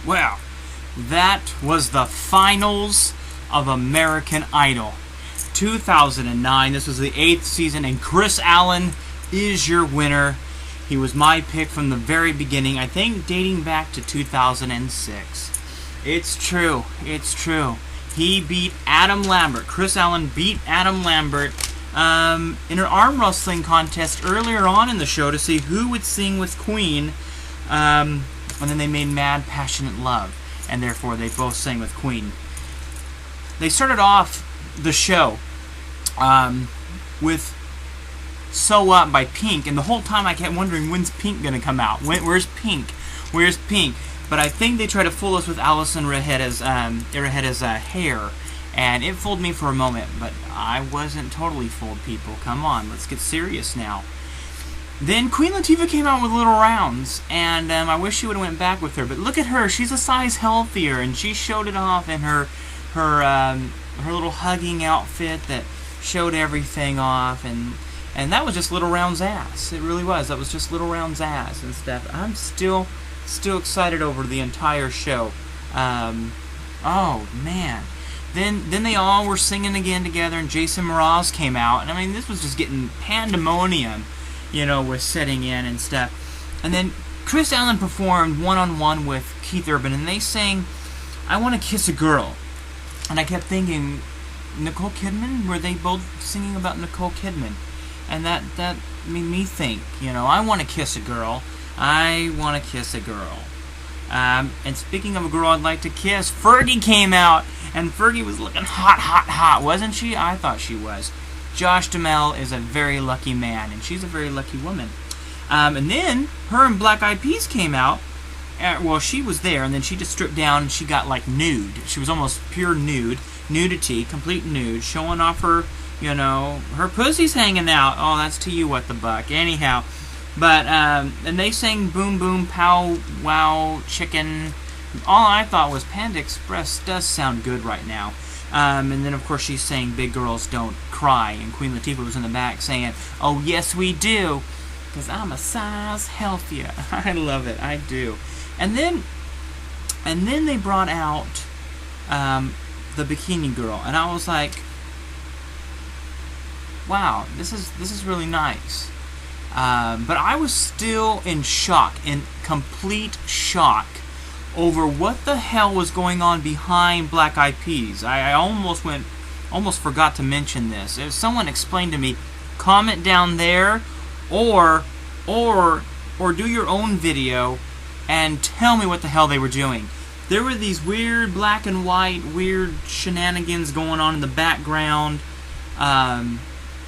Well, that was the finals of American Idol 2009. This was the 8th season, and Chris Allen is your winner. He was my pick from the very beginning, I think dating back to 2006. It's true. It's true. He beat Adam Lambert. Chris Allen beat Adam Lambert in an arm wrestling contest earlier on in the show to see who would sing with Queen. And then they made Mad Passionate Love, and therefore they both sang with Queen. They started off the show with So Up by Pink, and the whole time I kept wondering, when's Pink going to come out? Where's Pink? Where's Pink? But I think they tried to fool us with Allison Rahetta's hair, and it fooled me for a moment, but I wasn't totally fooled, people. Come on, let's get serious now. Then Queen Latifah came out with Little Rounds, and I wish she would have went back with her, but look at her, she's a size healthier, and she showed it off in her little hugging outfit that showed everything off, and that was just Little Round's ass. It really was. That was just Little Round's ass and stuff. I'm still excited over the entire show. Oh man. Then they all were singing again together, and Jason Mraz came out, and I mean, this was just getting pandemonium, was setting in and stuff. And then Chris Allen performed one-on-one with Keith Urban, and they sang I Want to Kiss a Girl. And I kept thinking, Nicole Kidman? Were they both singing about Nicole Kidman? And that made me think, I want to kiss a girl. I want to kiss a girl. And speaking of a girl I'd like to kiss, Fergie came out, and Fergie was looking hot, wasn't she? I thought she was. Josh Duhamel is a very lucky man, and she's a very lucky woman. And then her and Black Eyed Peas came out. Well, she was there, and then she just stripped down, and she got like nude. She was almost pure nudity, complete nude, showing off her, her pussy's hanging out. Oh, that's to you, what the buck. Anyhow, but and they sang Boom Boom Pow Wow Chicken. All I thought was Panda Express does sound good right now. And then of course she's saying Big Girls Don't Cry, and Queen Latifah was in the back saying, oh yes we do, because I'm a size healthier. I love it, I do. And then they brought out the Bikini Girl, and I was like, wow, this is really nice. But I was still in shock, in complete shock, over what the hell was going on behind Black Eyed Peas. I almost forgot to mention this. If someone explained to me, comment down there, or do your own video and tell me what the hell they were doing. There were these weird black and white, weird shenanigans going on in the background.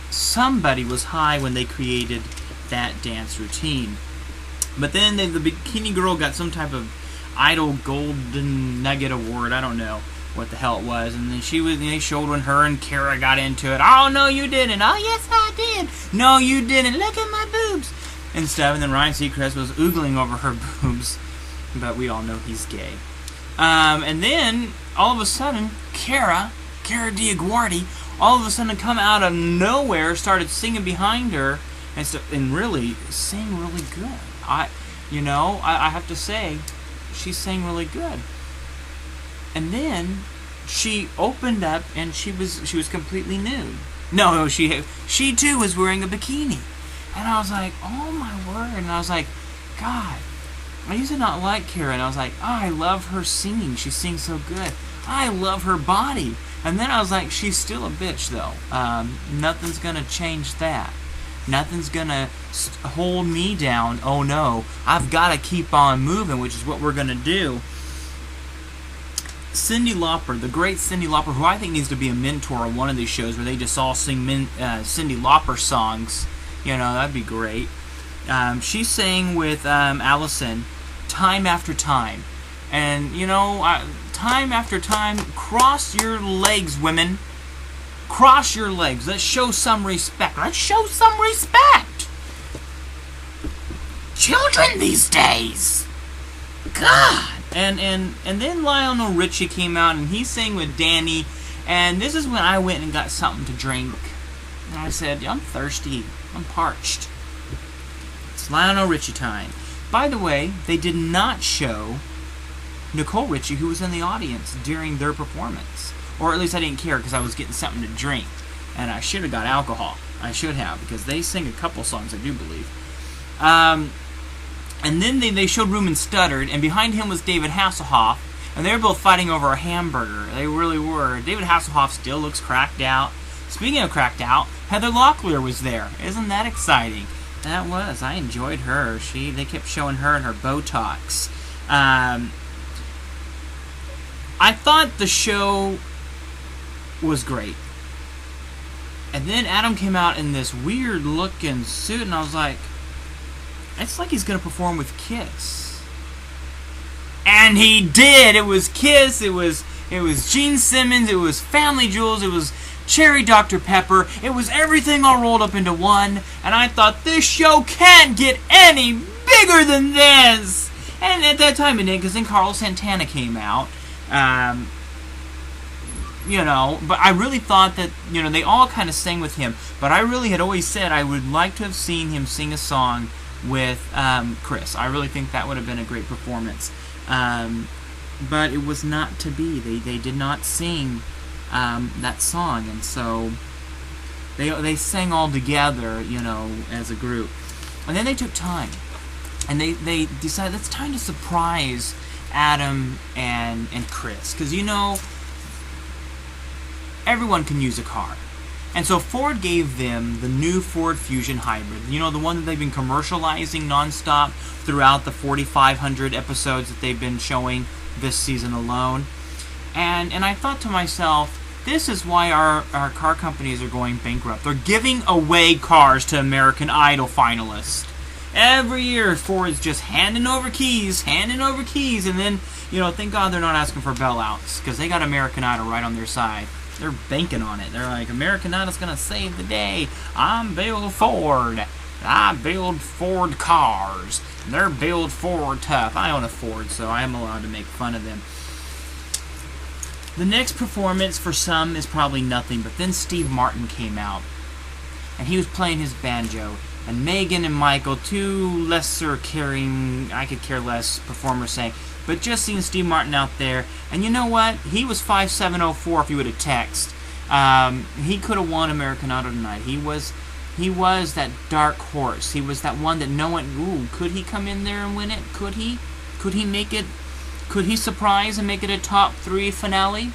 Somebody was high when they created that dance routine. But then the Bikini Girl got some type of Idol Golden Nugget Award. I don't know what the hell it was. And then they showed when her and Kara got into it. Oh, no, you didn't. Oh, yes, I did. No, you didn't. Look at my boobs. And stuff. And then Ryan Seacrest was oogling over her boobs. But we all know he's gay. And then, all of a sudden, Kara Diaguardi, all of a sudden come out of nowhere, started singing behind her, and really sang really good. I have to say, she sang really good. And then she opened up, and she was completely nude. No, she too was wearing a bikini, and I was like, oh my word! And I was like, God, I used to not like Kara, and I was like, oh, I love her singing. She sings so good. I love her body. And then I was like, she's still a bitch, though. Nothing's gonna change that. Nothing's gonna hold me down. Oh no, I've got to keep on moving, which is what we're gonna do. Cyndi Lauper, the great Cyndi Lauper, who I think needs to be a mentor on one of these shows where they just all sing Cyndi Lauper songs. That'd be great. She sang with Allison, Time After Time. And, time after time, cross your legs, women. Cross your legs. Let's show some respect. Let's show some respect. Children these days. God. And then Lionel Richie came out, and he sang with Danny. And this is when I went and got something to drink. And I said, I'm thirsty. I'm parched. It's Lionel Richie time. By the way, they did not show Nicole Richie, who was in the audience during their performance. Or at least I didn't care because I was getting something to drink. And I should have got alcohol. I should have, because they sing a couple songs, I do believe. And then they showed Ruben Studdard, and behind him was David Hasselhoff, and they were both fighting over a hamburger. They really were. David Hasselhoff still looks cracked out. Speaking of cracked out, Heather Locklear was there. Isn't that exciting? That was. I enjoyed her. They kept showing her and her Botox. I thought the show was great. And then Adam came out in this weird-looking suit, and I was like, it's like he's going to perform with Kiss. And he did! It was Kiss, it was Gene Simmons, it was Family Jewels, it was Cherry Dr. Pepper, it was everything all rolled up into one, and I thought, this show can't get any bigger than this! And at that time it did, because then Carlos Santana came out. But I really thought that, they all kind of sang with him. But I really had always said I would like to have seen him sing a song with Chris. I really think that would have been a great performance. But it was not to be. They did not sing that song. And so they sang all together, as a group. And then they took time. And they decided it's time to surprise Adam and Chris. Because, everyone can use a car. And so Ford gave them the new Ford Fusion Hybrid. The one that they've been commercializing nonstop throughout the 4,500 episodes that they've been showing this season alone. And I thought to myself, this is why our car companies are going bankrupt. They're giving away cars to American Idol finalists. Every year, Ford's just handing over keys, and then, thank God they're not asking for bailouts, because they got American Idol right on their side. They're banking on it. They're like, American Idol's going to save the day. I'm Bill Ford. I build Ford cars. They're build Ford tough. I own a Ford, so I am allowed to make fun of them. The next performance for some is probably nothing, but then Steve Martin came out, and he was playing his banjo. And Megan and Michael, two lesser caring, I could care less performers, sang. But just seeing Steve Martin out there, and you know what? He was 5704 if he would have texted. He could have won American Idol tonight. He was that dark horse. He was that one that no one, could he come in there and win it? Could he? Could he make it? Could he surprise and make it a top 3 finale?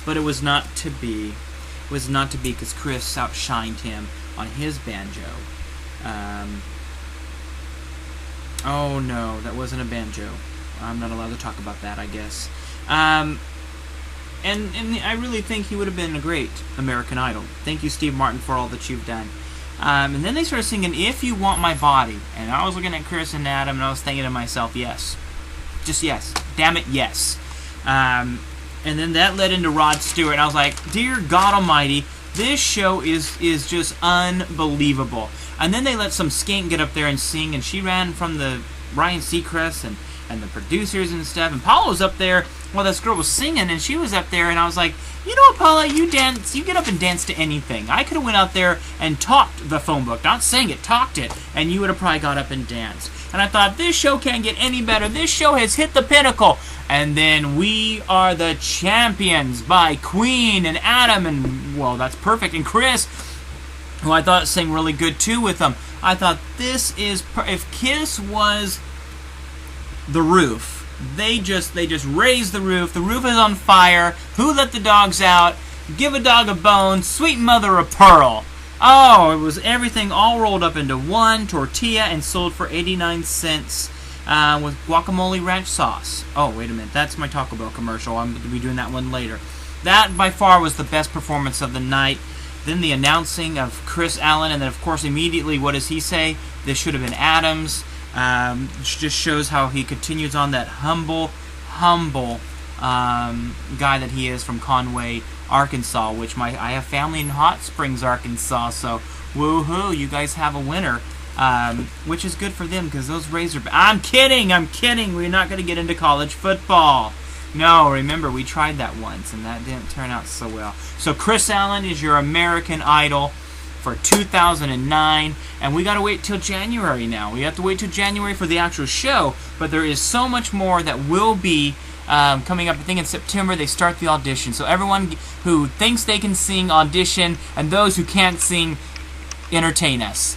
But it was not to be. It was not to be, because Chris outshined him on his banjo. Oh no, that wasn't a banjo. I'm not allowed to talk about that, I guess. And I really think he would have been a great American Idol. Thank you, Steve Martin, for all that you've done. And then they started singing If You Want My Body. And I was looking at Chris and Adam, and I was thinking to myself, yes. Just yes. Damn it, yes. And then that led into Rod Stewart, and I was like, dear God Almighty, this show is just unbelievable. And then they let some skink get up there and sing, and she ran from the Ryan Seacrest and the producers and stuff. And Paula was up there while this girl was singing, and she was up there, and I was like, you know what, Paula, you get up and dance to anything. I could have went out there and talked the phone book, not sang it, talked it, and you would have probably got up and danced. And I thought, this show can't get any better. This show has hit the pinnacle. And then We Are the Champions by Queen and Adam, and, well, that's perfect. And Chris, who I thought sang really good too with them. I thought, this is, if Kiss was the roof, they just raised the roof. The roof is on fire. Who let the dogs out? Give a dog a bone. Sweet mother of pearl. Oh, it was everything all rolled up into one tortilla and sold for 89 cents with guacamole ranch sauce. Oh, wait a minute. That's my Taco Bell commercial. I'm going to be doing that one later. That, by far, was the best performance of the night. Then the announcing of Chris Allen, and then, of course, immediately, what does he say? This should have been Adams. Just shows how he continues on that humble guy that he is from Conway, Arkansas, which I have family in Hot Springs, Arkansas, so woohoo, you guys have a winner, which is good for them, because those Razor... I'm kidding, we're not going to get into college football. No, remember, we tried that once, and that didn't turn out so well. So Chris Allen is your American Idol. for 2009, and we gotta wait till January now. We have to wait till January for the actual show, but there is so much more that will be coming up. I think in September they start the audition. So everyone who thinks they can sing, audition, and those who can't sing, entertain us.